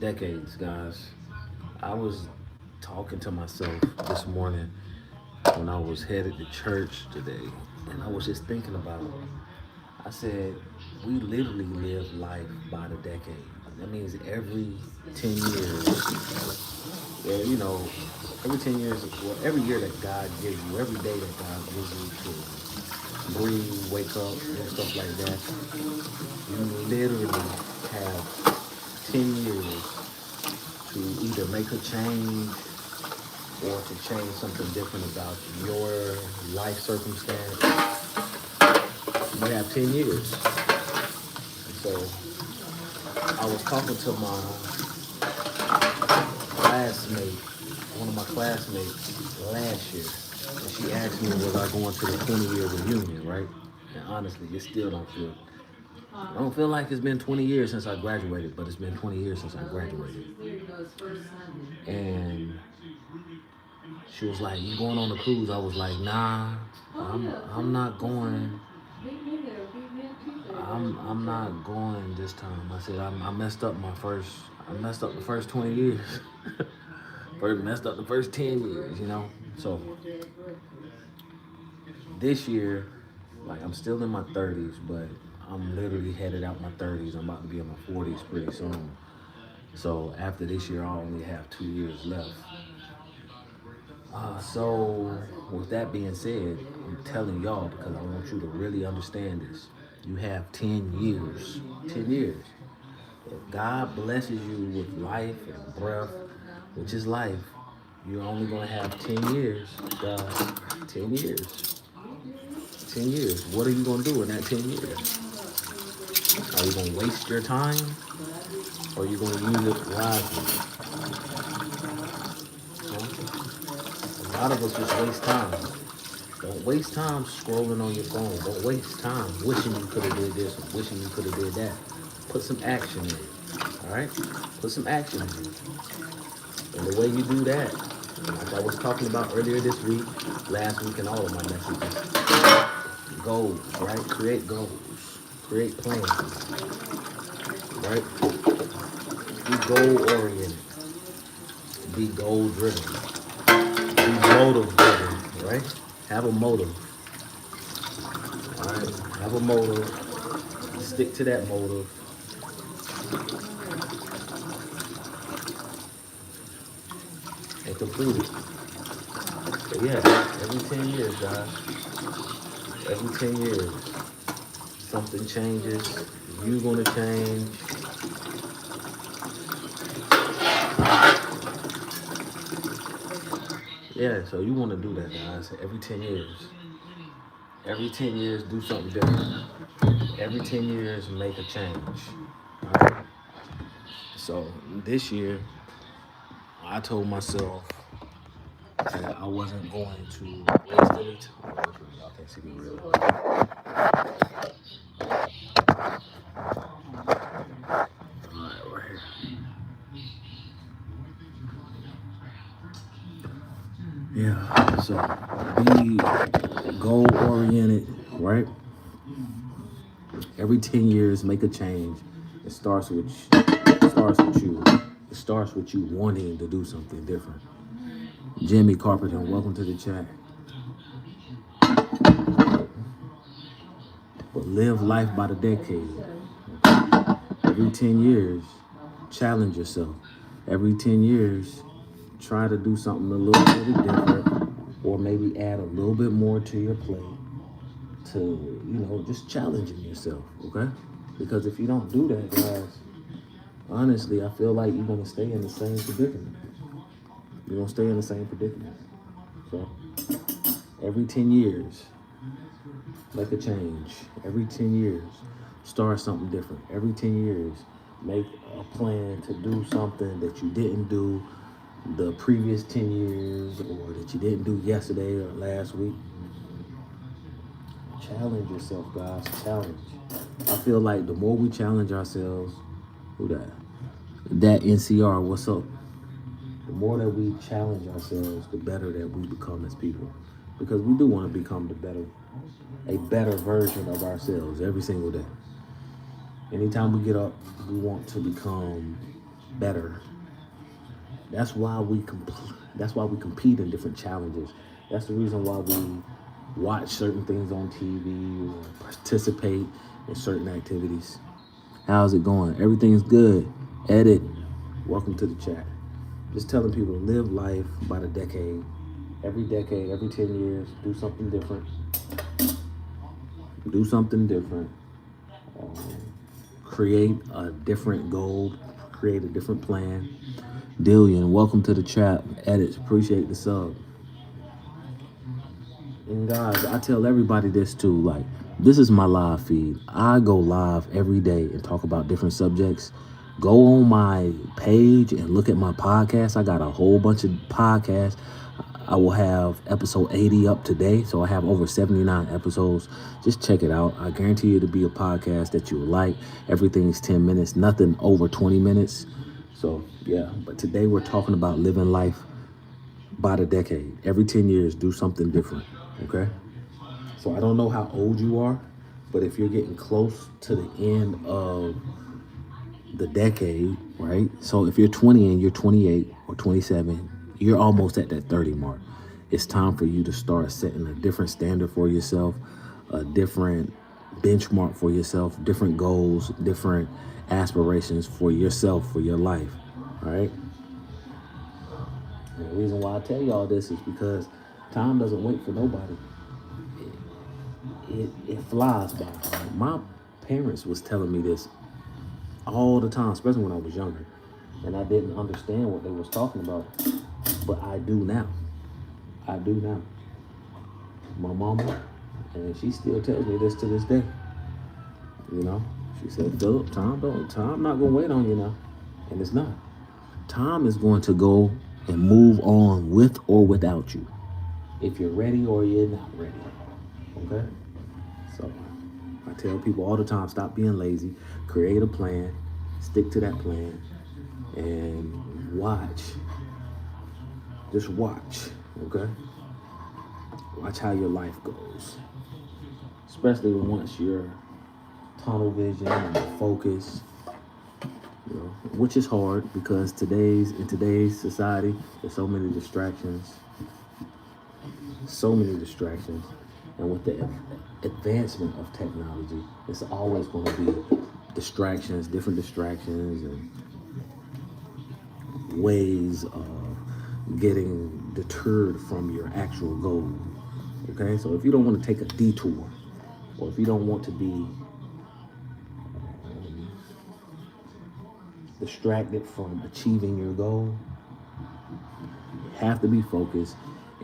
Decades, guys. I was talking to myself this morning when I was headed to church today, and I was just thinking about it. I said, we literally live life by the decade. That means every 10 years, well, every 10 years, well, every year that God gives you, every day that God gives you to breathe, wake up, and stuff like that, you literally have 10 years to either make a change or to change something different about your life circumstance. You have 10 years. And so I was talking to my classmate, one of my classmates last year, and she asked me was I going to the 20-year reunion, right? And honestly, it still don't feel. I don't feel like it's been 20 years since I graduated, but it's been 20 years since I graduated. And she was like, "You going on a cruise?" I was like, "Nah, I'm not going. I'm not going this time." I said, I messed up I messed up the first 20 years. First messed up the first 10 years. So this year, like I'm still in my 30s, but I'm literally headed out my 30s. I'm about to be in my 40s pretty soon. So after this year, I only have 2 years left. So with that being said, I'm telling y'all because I want you to really understand this. You have 10 years. 10 years. If God blesses you with life and breath, which is life, you're only going to have 10 years, guys. 10 years. 10 years. What are you going to do in that 10 years? Are you going to waste your time or are you going to use it wisely? Huh? A lot of us just waste time. Don't waste time scrolling on your phone. Don't waste time wishing you could have did this or wishing you could have did that. Put some action in it. All right? Put some action in it. And the way you do that, like I was talking about earlier this week, last week, and all of my messages, goals, right? Create goals. Create plans, right? Be goal oriented. Be goal driven. Be motive driven, right? Have a motive. All right? Have a motive. Stick to that motive and complete it. But yeah, every 10 years, guys, every 10 years, something changes. You're going to change. Yeah, so you want to do that, guys, every 10 years. Every 10 years, do something different. Every 10 years, make a change. All right? So this year, I told myself that I wasn't going to waste any time. Y'all can't see me really. All right, right here. Yeah, so be goal oriented, right? Every 10 years, make a change. It starts with you. It starts with you wanting to do something different. Jimmy Carpenter, welcome to the chat. But live life by the decade. Every 10 years, challenge yourself. Every 10 years, try to do something a little bit different or maybe add a little bit more to your plate to, just challenging yourself, okay? Because if you don't do that, guys, honestly, I feel like you're going to stay in the same predicament. You're going to stay in the same predicament. So, every 10 years, make a change. Every 10 years, start something different. Every 10 years, make a plan to do something that you didn't do the previous 10 years or that you didn't do yesterday or last week. Challenge yourself, guys. Challenge. I feel like the more we challenge ourselves, who that? That NCR, what's up? The more that we challenge ourselves, the better that we become as people. Because we do want to become a better version of ourselves every single day. Anytime we get up, we want to become better. That's why we compete in different challenges. That's the reason why we watch certain things on TV or participate in certain activities. How's it going? Everything's good. Edit. Welcome to the chat. Just telling people to live life by the decade. Every decade, every 10 years, do something different. Do something different. Create a different goal. Create a different plan. Dillian, welcome to the chat. Edits, appreciate the sub. And guys, I tell everybody this too. Like, this is my live feed. I go live every day and talk about different subjects. Go on my page and look at my podcast. I got a whole bunch of podcasts. I will have episode 80 up today, so I have over 79 episodes. Just check it out. I guarantee you to be a podcast that you will like. Everything's 10 minutes, nothing over 20 minutes. So, yeah, but today we're talking about living life by the decade. Every 10 years, do something different, okay? So I don't know how old you are, but if you're getting close to the end of the decade, right? So if you're 20 and you're 28 or 27, you're almost at that 30 mark. It's time for you to start setting a different standard for yourself, a different benchmark for yourself, different goals, different aspirations for yourself, for your life, all right? And the reason why I tell y'all this is because time doesn't wait for nobody. It flies by. My parents was telling me this all the time, especially when I was younger, and I didn't understand what they was talking about, but I do now. I do now. My mama, and she still tells me this to this day. You know, she said, Philip, time not gonna wait on you now, and it's not. Time is going to go and move on with or without you, if you're ready or you're not ready. Okay. So I tell people all the time, stop being lazy, create a plan, stick to that plan, and watch. Just watch, okay? Watch how your life goes. Especially once you're tunnel vision and focus, you know, which is hard because in today's society, there's so many distractions. And with the advancement of technology, it's always going to be distractions, different distractions, and ways of getting deterred from your actual goal. Okay, so if you don't want to take a detour, or if you don't want to be distracted from achieving your goal, you have to be focused,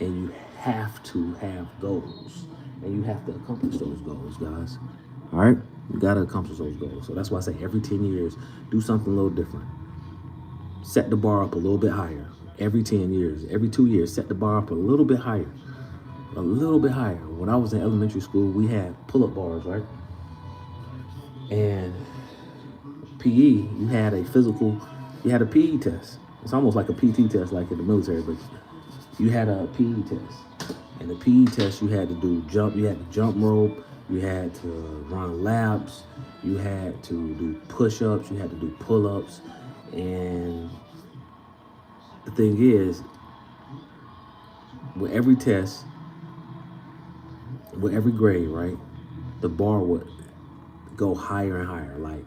and you have to have goals, and you have to accomplish those goals, guys. All right, you got to accomplish those goals. So that's why I say every 10 years, do something a little different. Set the bar up a little bit higher. Every 10 years, every 2 years, set the bar up a little bit higher. A little bit higher. When I was in elementary school, we had pull-up bars, right? And PE, you had a PE test. It's almost like a PT test, like in the military, but you had a PE test. And the PE test, you had to jump rope, you had to run laps, you had to do push-ups, you had to do pull-ups. And the thing is, with every test, with every grade, right, the bar would go higher and higher. Like,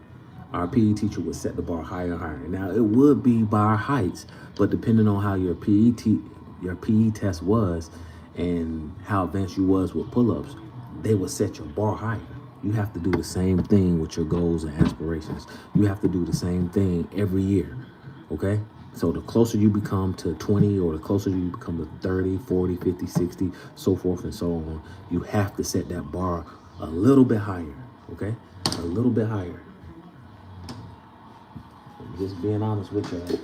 our PE teacher would set the bar higher and higher. Now, it would be by our heights, but depending on how your PE test was and how advanced you was with pull-ups, they would set your bar higher. You have to do the same thing with your goals and aspirations. You have to do the same thing every year, okay? So the closer you become to 20, or the closer you become to 30, 40, 50, 60, so forth and so on, you have to set that bar a little bit higher, okay? A little bit higher. I'm just being honest with you.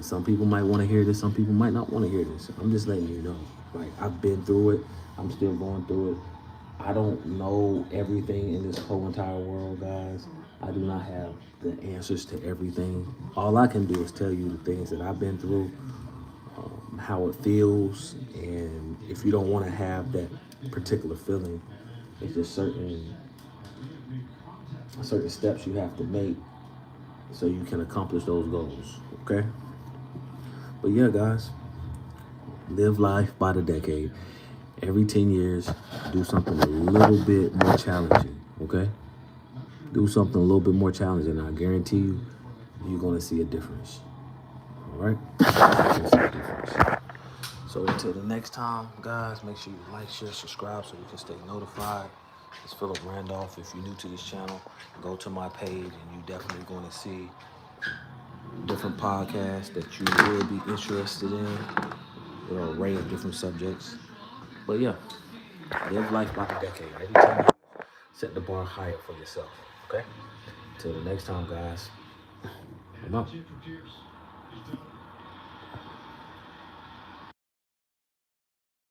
Some people might want to hear this, some people might not want to hear this. I'm just letting you know. Like, I've been through it. I'm still going through it. I don't know everything in this whole entire world, guys. I do not have the answers to everything. All I can do is tell you the things that I've been through, how it feels, and if you don't want to have that particular feeling, it's just certain steps you have to make so you can accomplish those goals. Okay? But yeah, guys, live life by the decade. Every 10 years, do something a little bit more challenging. Okay? Do something a little bit more challenging. I guarantee you, you're going to see a difference. All right? You're gonna see a difference. So until the next time, guys, make sure you like, share, subscribe so you can stay notified. It's Philip Randolph. If you're new to this channel, go to my page and you're definitely going to see different podcasts that you will be interested in with an array of different subjects. But yeah, live life by the decade. Every time you set the bar higher for yourself. Okay? Till the next time, guys. I'm out.